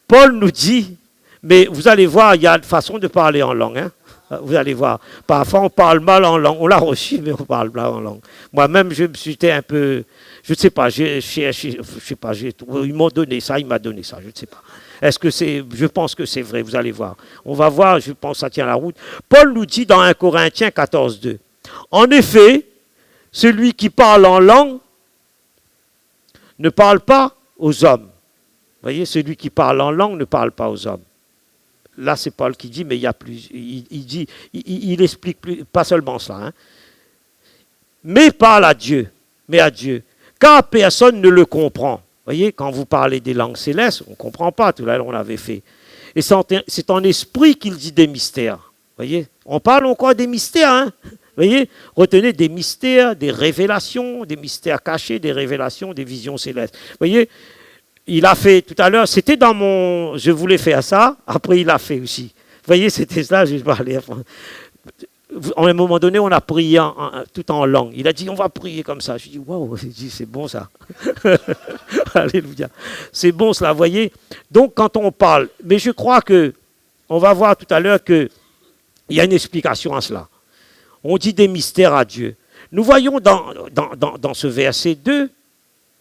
Paul nous dit, mais vous allez voir, il y a une façon de parler en langue. Hein? Vous allez voir. Parfois, on parle mal en langue. On l'a reçu, mais on parle mal en langue. Moi-même, je me suis un peu... Je ne sais pas. Ils m'ont donné ça, il m'a donné ça. Je ne sais pas. Est-ce que c'est... Je pense que c'est vrai. Vous allez voir. On va voir. Je pense que ça tient la route. Paul nous dit dans 1 Corinthiens 14, 2. En effet, celui qui parle en langue ne parle pas aux hommes. Vous voyez, celui qui parle en langue ne parle pas aux hommes. Là, c'est Paul qui dit, mais il y a plus. Il explique plus, pas seulement cela. Hein. Mais parle à Dieu. Mais à Dieu. Car personne ne le comprend. Vous voyez, quand vous parlez des langues célestes, on ne comprend pas. Tout là, on l'avait fait. Et c'est en esprit qu'il dit des mystères. Vous voyez, on parle encore des mystères. Hein. Vous voyez, retenez des mystères, des révélations, des mystères cachés, des révélations, des visions célestes. Vous voyez, il a fait tout à l'heure, c'était dans mon... Je voulais faire ça, après il a fait aussi. Vous voyez, c'était ça, je parlais. À un moment donné, on a prié tout en langue. Il a dit, on va prier comme ça. Je dis, waouh, c'est bon ça. Alléluia. C'est bon cela, vous voyez. Donc, quand on parle, mais je crois que, on va voir tout à l'heure qu'il y a une explication à cela. On dit des mystères à Dieu. Nous voyons dans ce verset 2,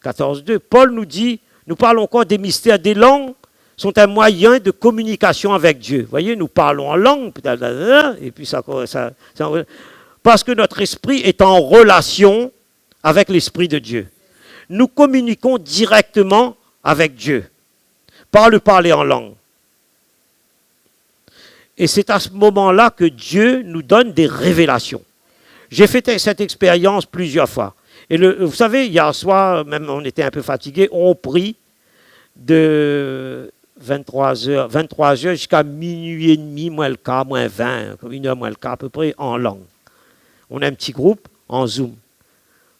14.2, Paul nous dit, nous parlons encore des mystères des langues, sont un moyen de communication avec Dieu. Vous voyez, nous parlons en langue, et puis parce que notre esprit est en relation avec l'esprit de Dieu. Nous communiquons directement avec Dieu, par le parler en langue. Et c'est à ce moment-là que Dieu nous donne des révélations. J'ai fait cette expérience plusieurs fois. Et vous savez, hier soir, même on était un peu fatigués, on prie de 23h jusqu'à minuit et demi, moins le quart, moins 20, comme 1h moins le quart à peu près, en langue. On a un petit groupe en Zoom. Vous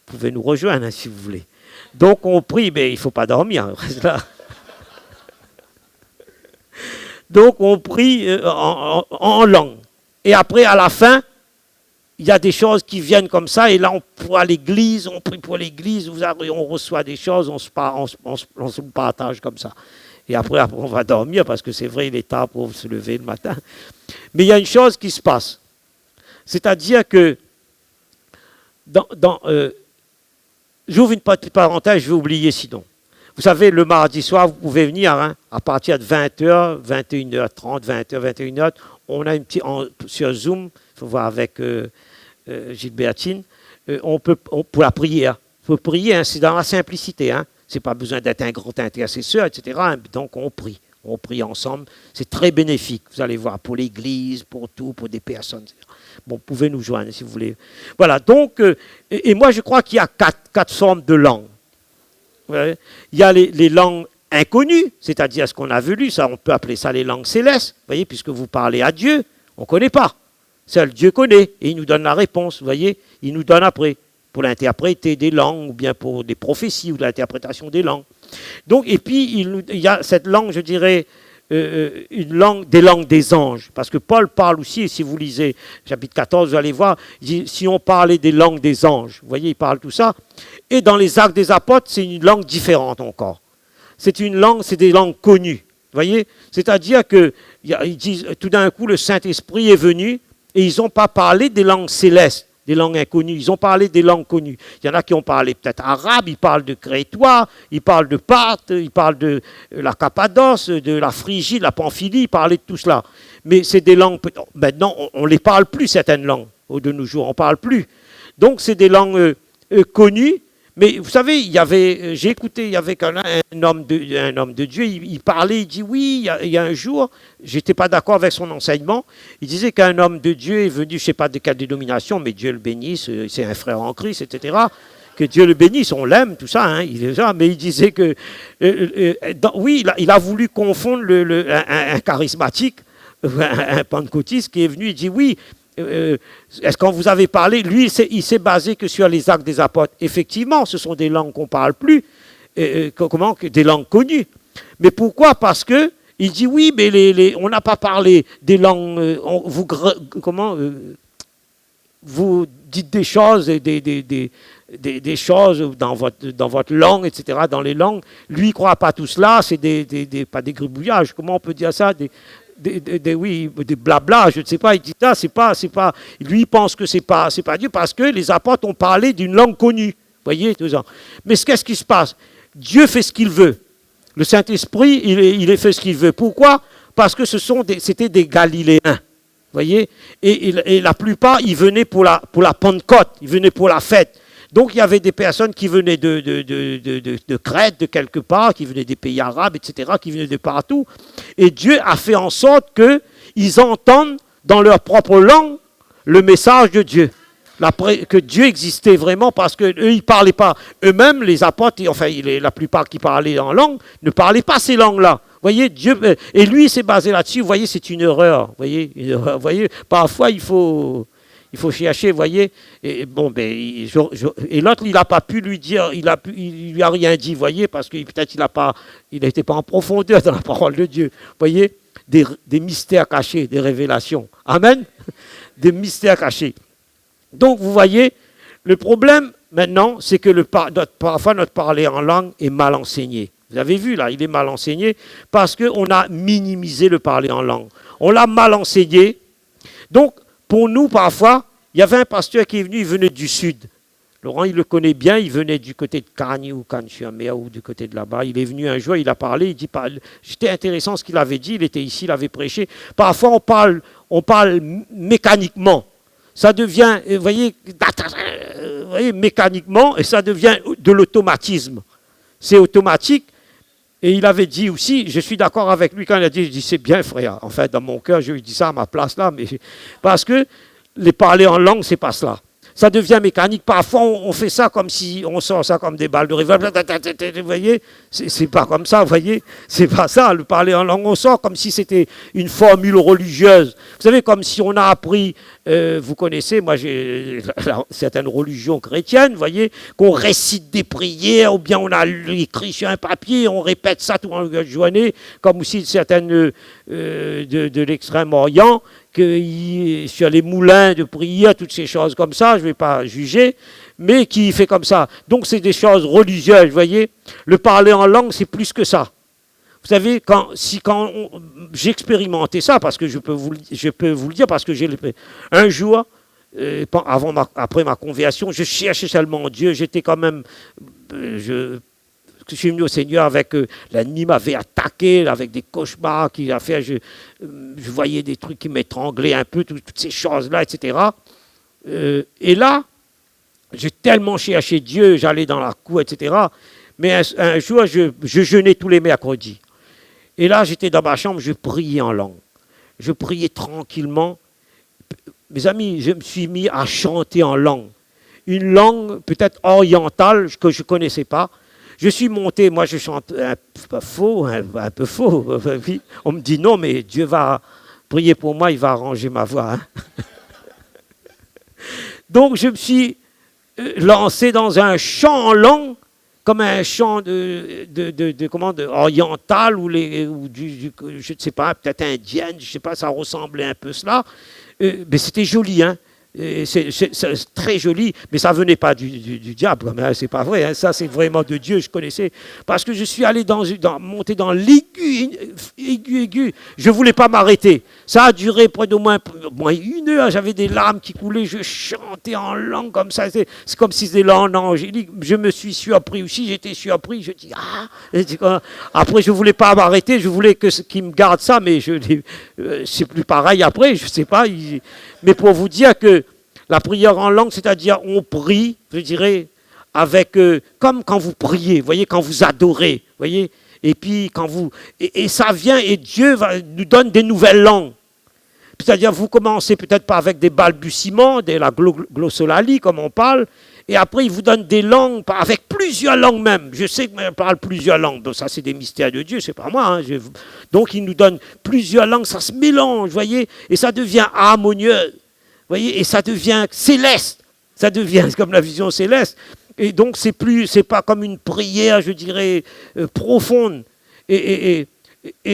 pouvez nous rejoindre si vous voulez. Donc on prie, mais il ne faut pas dormir, on reste là. Donc on prie en langue. Et après, à la fin, il y a des choses qui viennent comme ça, et là on prie à l'église, on prie pour l'église, on reçoit des choses, on se partage comme ça. Et après, on va dormir, parce que c'est vrai, il est tard pour se lever le matin. Mais il y a une chose qui se passe. C'est-à-dire que, j'ouvre une petite parenthèse, je vais oublier sinon. Vous savez, le mardi soir, vous pouvez venir, hein, à partir de 20h, 21h30, 20h, 21h, on a une petite, sur Zoom, il faut voir avec Gilbertine, pour la prière. Il faut prier, hein, c'est dans la simplicité. Hein. Ce n'est pas besoin d'être un grand intercesseur, etc. Hein, donc on prie ensemble. C'est très bénéfique, vous allez voir, pour l'Église, pour tout, pour des personnes. Bon, vous pouvez nous joindre si vous voulez. Voilà, donc, et moi je crois qu'il y a quatre formes de langues. Il y a les langues inconnues, c'est-à-dire ce qu'on a vu, ça, on peut appeler ça les langues célestes, vous voyez, puisque vous parlez à Dieu, on ne connaît pas. Seul Dieu connaît, et il nous donne la réponse, vous voyez, il nous donne après, pour l'interpréter des langues, ou bien pour des prophéties, ou de l'interprétation des langues. Donc, et puis, il y a cette langue, je dirais, une langue, des langues des anges, parce que Paul parle aussi, et si vous lisez chapitre 14, vous allez voir, il dit, si on parlait des langues des anges, vous voyez, il parle tout ça, et dans les Actes des Apôtres, c'est une langue différente encore. C'est une langue, c'est des langues connues, vous voyez, c'est-à-dire que, ils disent, tout d'un coup, le Saint-Esprit est venu, et ils n'ont pas parlé des langues célestes, des langues inconnues, ils ont parlé des langues connues. Il y en a qui ont parlé peut-être arabe, ils parlent de crétois, ils parlent de Parthe, ils parlent de la Cappadoce, de la Phrygie, de la Pamphylie, ils parlaient de tout cela. Mais c'est des langues, maintenant on ne les parle plus, certaines langues, de nos jours, on ne parle plus. Donc c'est des langues connues, mais vous savez, j'ai écouté, il y avait un homme de Dieu, il parlait, il dit oui, il y a un jour, je n'étais pas d'accord avec son enseignement, il disait qu'un homme de Dieu est venu, je ne sais pas de quelle dénomination, mais Dieu le bénisse, c'est un frère en Christ, etc., que Dieu le bénisse, on l'aime, tout ça, hein, mais il disait que, oui, il a voulu confondre un charismatique, un pentecôtiste qui est venu, il dit oui, est-ce qu'on vous avez parlé, lui, il s'est basé que sur les Actes des Apôtres. Effectivement, ce sont des langues qu'on ne parle plus, des langues connues. Mais pourquoi? Parce que il dit oui, mais on n'a pas parlé des langues. Vous dites des choses, des choses dans votre langue, etc. Dans les langues. Lui, il ne croit pas tout cela. C'est pas des gribouillages. Comment on peut dire ça? Des blabla, je ne sais pas, il dit ça, c'est pas, lui il pense que c'est pas Dieu, parce que les apôtres ont parlé d'une langue connue, voyez, tout ça. Mais qu'est-ce qui se passe? Dieu fait ce qu'il veut. Le Saint-Esprit, il fait ce qu'il veut. Pourquoi? Parce que c'était des Galiléens, voyez, et la plupart, ils venaient pour la Pentecôte, ils venaient pour la fête. Donc il y avait des personnes qui venaient de Crète, de quelque part, qui venaient des pays arabes, etc., qui venaient de partout. Et Dieu a fait en sorte qu'ils entendent dans leur propre langue le message de Dieu. Que Dieu existait vraiment, parce qu'eux, ils ne parlaient pas. Eux-mêmes, les apôtres, enfin la plupart qui parlaient en langue, ne parlaient pas ces langues-là. Voyez, Dieu, et lui, il s'est basé là-dessus. Vous voyez, c'est une erreur. Vous voyez, parfois, il faut chercher, vous voyez. Et bon, et l'autre, il n'a pas pu lui dire, il lui a rien dit, vous voyez, parce que peut-être il n'était pas en profondeur dans la parole de Dieu. Vous voyez, des mystères cachés, des révélations. Amen. Des mystères cachés. Donc, vous voyez, le problème maintenant, c'est que parfois notre parler en langue est mal enseigné. Vous avez vu là, il est mal enseigné parce qu'on a minimisé le parler en langue. On l'a mal enseigné. Donc, pour nous, parfois, il y avait un pasteur qui est venu, il venait du sud. Laurent, il le connaît bien, il venait du côté de Cagnes ou Cannes-sur-Mer ou du côté de là-bas. Il est venu un jour, il a parlé, il dit, c'était intéressant ce qu'il avait dit, il était ici, il avait prêché. Parfois, on parle mécaniquement. Ça devient, vous voyez, mécaniquement, et ça devient de l'automatisme. C'est automatique. Et il avait dit aussi, je suis d'accord avec lui quand il a dit, je dis, c'est bien frère. En fait, dans mon cœur, je lui dis ça à ma place là, mais parce que les parler en langue, c'est pas cela. Ça devient mécanique. Parfois, on fait ça comme si on sort ça comme des balles de revolver. Vous voyez, c'est pas comme ça, vous voyez. C'est pas ça, le parler en langue. On sort comme si c'était une formule religieuse. Vous savez, comme si on a appris, vous connaissez, moi j'ai certaines religions chrétiennes, vous voyez, qu'on récite des prières, ou bien on a écrit sur un papier, on répète ça tout en journée, comme aussi certaines de l'Extrême-Orient, sur les moulins de prière, toutes ces choses comme ça, je ne vais pas juger, mais qui fait comme ça. Donc c'est des choses religieuses, vous voyez. Le parler en langue, c'est plus que ça. Vous savez, quand j'ai expérimenté ça, parce que je peux vous le dire, parce que un jour, après ma conversion, je cherchais seulement Dieu, j'étais quand même... Je suis venu au Seigneur avec, l'ennemi m'avait attaqué avec des cauchemars qu'il a fait, je voyais des trucs qui m'étranglaient un peu, toutes ces choses-là, etc. Et là, j'ai tellement cherché Dieu, j'allais dans la cour, etc. Mais un jour, je jeûnais tous les mercredis. Et là, j'étais dans ma chambre, je priais en langue. Je priais tranquillement. Mes amis, je me suis mis à chanter en langue. Une langue peut-être orientale que je ne connaissais pas. Je suis monté, moi je chante un peu faux. On me dit non, mais Dieu va prier pour moi, il va arranger ma voix. Hein. Donc je me suis lancé dans un chant en langue, comme un chant oriental ou je ne sais pas, peut-être indienne, je ne sais pas, ça ressemblait un peu cela. Mais c'était joli, hein. C'est très joli, mais ça ne venait pas du diable, hein, c'est pas vrai, hein, ça c'est vraiment de Dieu, je connaissais, parce que je suis allé monter dans l'aigu, je ne voulais pas m'arrêter, ça a duré près d'au moins 1 heure, j'avais des larmes qui coulaient, je chantais en langue comme ça, c'est comme si c'était langue angélique, je me suis surpris aussi, j'étais surpris, je dis après je ne voulais pas m'arrêter, je voulais qu'il me garde ça, mais c'est plus pareil après, je ne sais pas, mais pour vous dire que la prière en langue, c'est-à-dire on prie, je dirais, avec comme quand vous priez, voyez, quand vous adorez, voyez, et puis quand vous et ça vient et Dieu nous donne des nouvelles langues. C'est-à-dire vous commencez peut-être pas avec des balbutiements, la glossolalie comme on parle, et après il vous donne des langues avec plusieurs langues même. Je sais que je parle plusieurs langues, donc ça c'est des mystères de Dieu, c'est pas moi. Hein, donc il nous donne plusieurs langues, ça se mélange, voyez, et ça devient harmonieux. Voyez, et ça devient céleste, ça devient comme la vision céleste. Et donc c'est pas comme une prière, je dirais, profonde. Et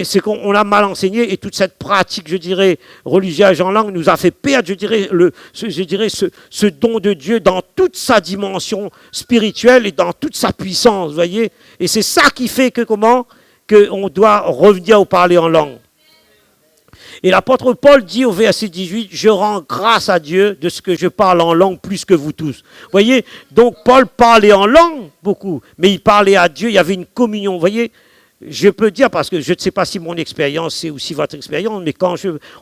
c'est qu'on a mal enseigné, et toute cette pratique, je dirais, religieuse en langue nous a fait perdre, je dirais, ce don de Dieu dans toute sa dimension spirituelle et dans toute sa puissance, vous voyez. Et c'est ça qui fait qu'on doit revenir au parler en langue. Et l'apôtre Paul dit au verset 18, « Je rends grâce à Dieu de ce que je parle en langue plus que vous tous. » Vous voyez, donc Paul parlait en langue beaucoup, mais il parlait à Dieu, il y avait une communion, vous voyez. Je peux dire, parce que je ne sais pas si mon expérience, c'est aussi votre expérience, mais quand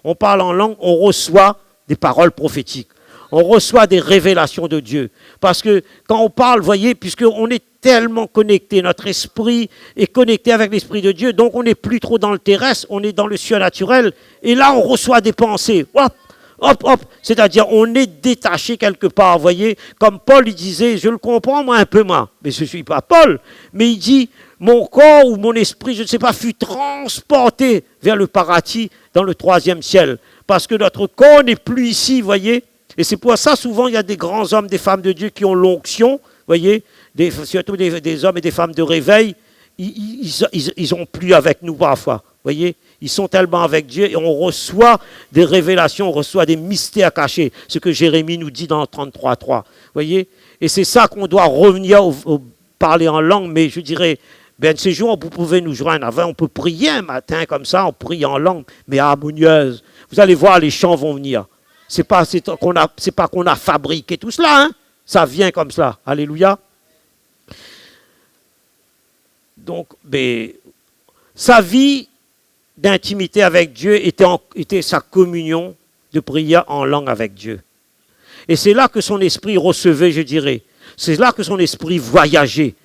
on parle en langue, on reçoit des paroles prophétiques. On reçoit des révélations de Dieu. Parce que quand on parle, vous voyez, puisqu'on est tellement connecté, notre esprit est connecté avec l'esprit de Dieu, donc on n'est plus trop dans le terrestre, on est dans le surnaturel, et là on reçoit des pensées. Hop, hop, hop, c'est-à-dire on est détaché quelque part, vous voyez, comme Paul il disait, je le comprends moi un peu moi, mais je ne suis pas Paul, mais il dit, mon corps ou mon esprit, je ne sais pas, fut transporté vers le paradis dans le 3e ciel, parce que notre corps n'est plus ici, vous voyez. Et c'est pour ça, souvent, il y a des grands hommes, des femmes de Dieu qui ont l'onction, vous voyez, surtout des hommes et des femmes de réveil, ils n'ont plus avec nous parfois, vous voyez. Ils sont tellement avec Dieu et on reçoit des révélations, on reçoit des mystères cachés, ce que Jérémie nous dit dans 33.3, vous voyez. Et c'est ça qu'on doit revenir au parler en langue, mais je dirais, ben ces jours, vous pouvez nous joindre. Avant, on peut prier un matin comme ça, on prie en langue, mais harmonieuse. Vous allez voir, les chants vont venir. C'est pas qu'on a fabriqué tout cela, hein. Ça vient comme cela. Alléluia. Donc, sa vie d'intimité avec Dieu était sa communion de prière en langue avec Dieu. Et c'est là que son esprit recevait, je dirais. C'est là que son esprit voyageait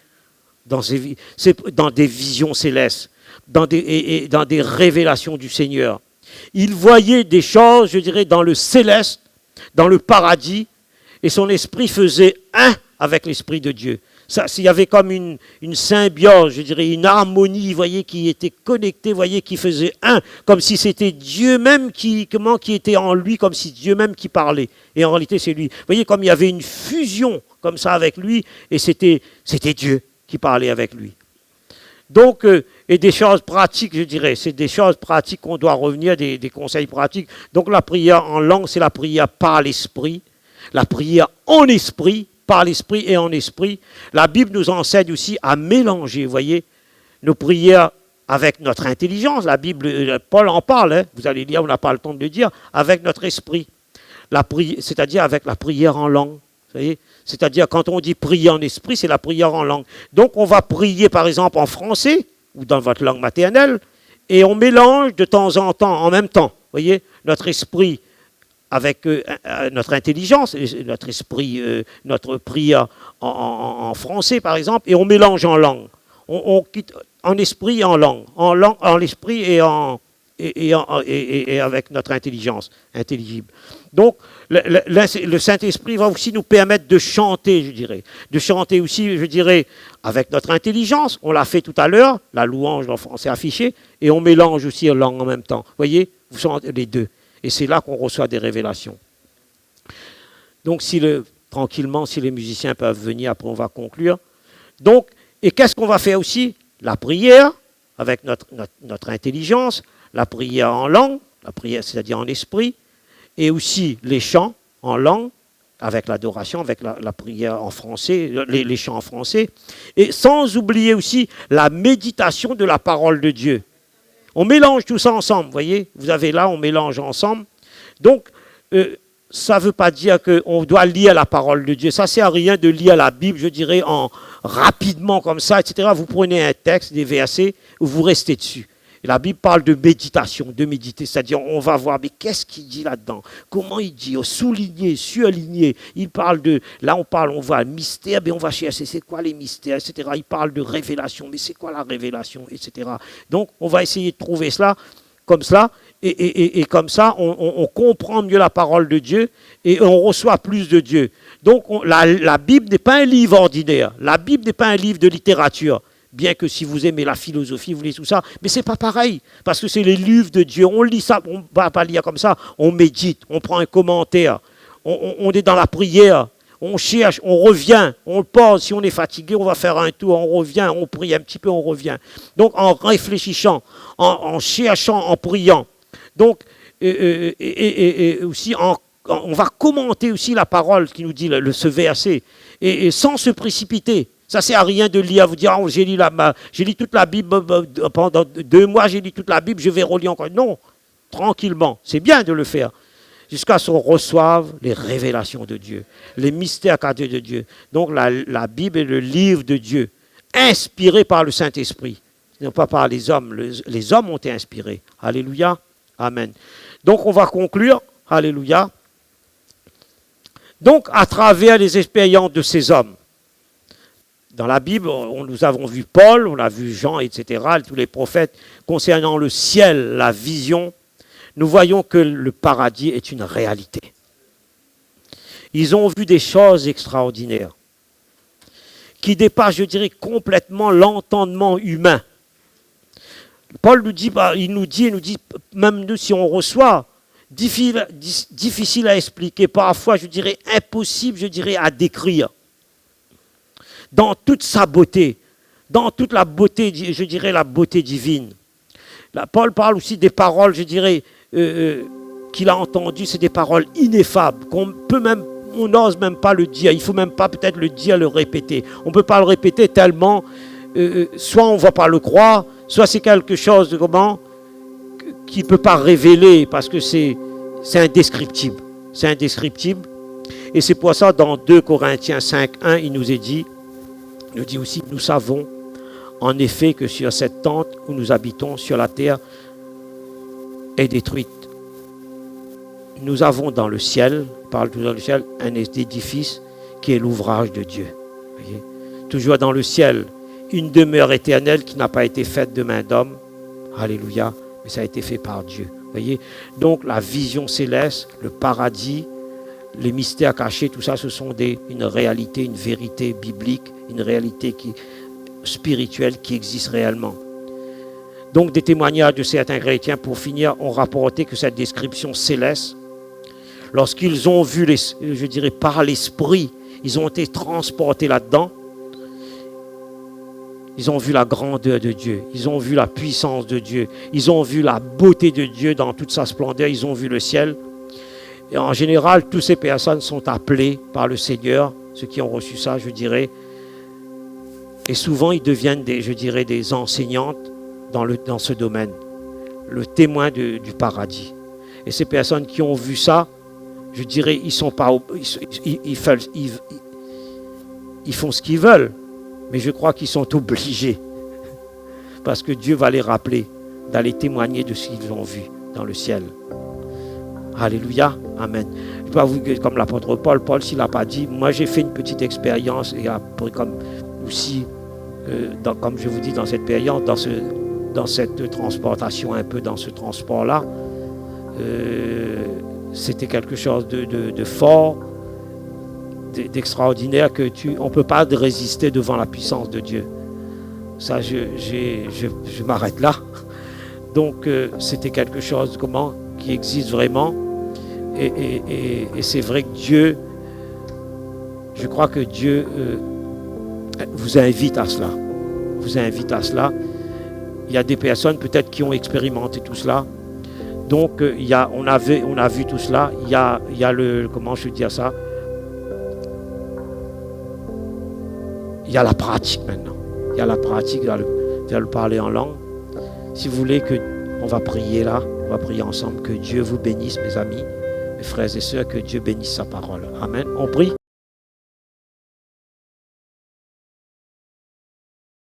dans des visions célestes, dans des révélations du Seigneur. Il voyait des choses, je dirais, dans le céleste, dans le paradis, et son esprit faisait un avec l'Esprit de Dieu. Il y avait comme une symbiose, je dirais, une harmonie, vous voyez, qui était connectée, vous voyez, qui faisait un, comme si c'était Dieu même qui était en lui, comme si Dieu même qui parlait. Et en réalité, c'est lui. Vous voyez, comme il y avait une fusion comme ça avec lui, et c'était Dieu qui parlait avec lui. Donc, et des choses pratiques, je dirais, c'est des choses pratiques qu'on doit revenir, des conseils pratiques. Donc, la prière en langue, c'est la prière par l'esprit, la prière en esprit, par l'esprit et en esprit. La Bible nous enseigne aussi à mélanger, vous voyez, nos prières avec notre intelligence. La Bible, Paul en parle, hein, vous allez lire, on n'a pas le temps de le dire, avec notre esprit. C'est-à-dire avec la prière en langue. Vous voyez, c'est-à-dire quand on dit prier en esprit, c'est la prière en langue. Donc on va prier par exemple en français ou dans votre langue maternelle et on mélange de temps en temps, en même temps, vous voyez, notre esprit avec notre intelligence, notre esprit, notre prière en français par exemple, et on mélange en langue. On quitte en esprit et en langue, en l'esprit et avec notre intelligence intelligible. Donc, le Saint-Esprit va aussi nous permettre de chanter, je dirais. De chanter aussi, je dirais, avec notre intelligence. On l'a fait tout à l'heure, la louange en français affichée, et on mélange aussi en langue en même temps. Vous voyez, vous chantez les deux. Et c'est là qu'on reçoit des révélations. Donc, tranquillement, si les musiciens peuvent venir, après on va conclure. Donc, et qu'est-ce qu'on va faire aussi? La prière, avec notre intelligence, la prière en langue, la prière, c'est-à-dire en esprit, et aussi les chants en langue, avec l'adoration, avec la prière en français, les chants en français, et sans oublier aussi la méditation de la parole de Dieu. On mélange tout ça ensemble, vous voyez, vous avez là, on mélange ensemble. Donc, ça ne veut pas dire qu'on doit lire la parole de Dieu. Ça ne sert à rien de lire la Bible, je dirais, rapidement comme ça, etc. Vous prenez un texte, des versets, vous restez dessus. Et la Bible parle de méditation, de méditer, c'est-à-dire on va voir, mais qu'est-ce qu'il dit là-dedans? Comment il dit? Souligner, surligner. Il parle là on voit un mystère, mais on va chercher, c'est quoi les mystères, etc. Il parle de révélation, mais c'est quoi la révélation, etc. Donc on va essayer de trouver cela, comme cela, et comme ça, on comprend mieux la parole de Dieu, et on reçoit plus de Dieu. Donc la Bible n'est pas un livre ordinaire, la Bible n'est pas un livre de littérature. Bien que si vous aimez la philosophie, vous voulez tout ça, mais c'est pas pareil, parce que c'est les livres de Dieu. On lit ça, on ne va pas lire comme ça, on médite, on prend un commentaire, on est dans la prière, on cherche, on revient, on pense, si on est fatigué, on va faire un tour, on revient, on prie un petit peu, on revient. Donc en réfléchissant, en cherchant, en priant. Donc, et aussi, on va commenter aussi la parole qui nous dit ce verset, et sans se précipiter. Ça ne sert à rien de lire, vous dire, oh, j'ai lu toute la Bible, pendant 2 mois, j'ai lu toute la Bible, je vais relire encore. Non, tranquillement, c'est bien de le faire, jusqu'à ce qu'on reçoive les révélations de Dieu, les mystères cachés de Dieu. Donc la Bible est le livre de Dieu, inspiré par le Saint-Esprit, non pas par les hommes. Les hommes ont été inspirés. Alléluia, amen. Donc on va conclure, alléluia. Donc à travers les expériences de ces hommes, dans la Bible, nous avons vu Paul, on a vu Jean, etc., tous les prophètes, concernant le ciel, la vision, nous voyons que le paradis est une réalité. Ils ont vu des choses extraordinaires, qui dépassent, je dirais, complètement l'entendement humain. Paul nous dit, il nous dit, même nous, si on reçoit, difficile à expliquer, parfois, je dirais, impossible, je dirais, à décrire. Dans toute sa beauté, dans toute la beauté, je dirais la beauté divine. Là, Paul parle aussi des paroles, je dirais, qu'il a entendues, c'est des paroles ineffables, on n'ose même pas le dire, il ne faut même pas peut-être le dire, le répéter. On ne peut pas le répéter tellement, soit on ne va pas le croire, soit c'est quelque chose de qui ne peut pas révéler, parce que c'est indescriptible. C'est indescriptible. Et c'est pour ça, dans 2 Corinthiens 5:1, il nous dit aussi, nous savons en effet que sur cette tente où nous habitons sur la terre est détruite, nous avons dans le ciel, parle toujours dans le ciel, un édifice qui est l'ouvrage de Dieu. Voyez? Toujours dans le ciel, une demeure éternelle qui n'a pas été faite de main d'homme. Alléluia, mais ça a été fait par Dieu. Voyez? Donc la vision céleste, le paradis, les mystères cachés, tout ça, ce sont une réalité, une vérité biblique, une réalité spirituelle qui existe réellement. Donc des témoignages de certains chrétiens, pour finir, ont rapporté que cette description céleste, lorsqu'ils ont vu, je dirais par l'esprit, ils ont été transportés là-dedans, ils ont vu la grandeur de Dieu, ils ont vu la puissance de Dieu, ils ont vu la beauté de Dieu dans toute sa splendeur, ils ont vu le ciel. Et en général, toutes ces personnes sont appelées par le Seigneur, ceux qui ont reçu ça, je dirais, et souvent ils deviennent des enseignantes dans ce domaine, le témoin du paradis. Et ces personnes qui ont vu ça, je dirais, ils font ce qu'ils veulent, mais je crois qu'ils sont obligés, parce que Dieu va les rappeler, d'aller témoigner de ce qu'ils ont vu dans le ciel. Alléluia, amen. Je dois vous dire, comme l'apôtre Paul, s'il n'a pas dit, moi j'ai fait une petite expérience, et après comme aussi, comme je vous dis, dans cette période, dans cette transportation, un peu dans ce transport-là, c'était quelque chose de fort, d'extraordinaire, on ne peut pas résister devant la puissance de Dieu. Ça, je m'arrête là. Donc, c'était quelque chose qui existe vraiment. Et c'est vrai que Dieu, je crois que Dieu vous invite à cela. Vous invite à cela. Il y a des personnes peut-être qui ont expérimenté tout cela. Donc, on a vu tout cela. Il y a comment je veux dire ça? Il y a la pratique maintenant. Il y a la pratique, il y a le parler en langue. Si vous voulez on va prier là, on va prier ensemble. Que Dieu vous bénisse, mes amis, mes frères et sœurs, que Dieu bénisse sa parole. Amen. On prie.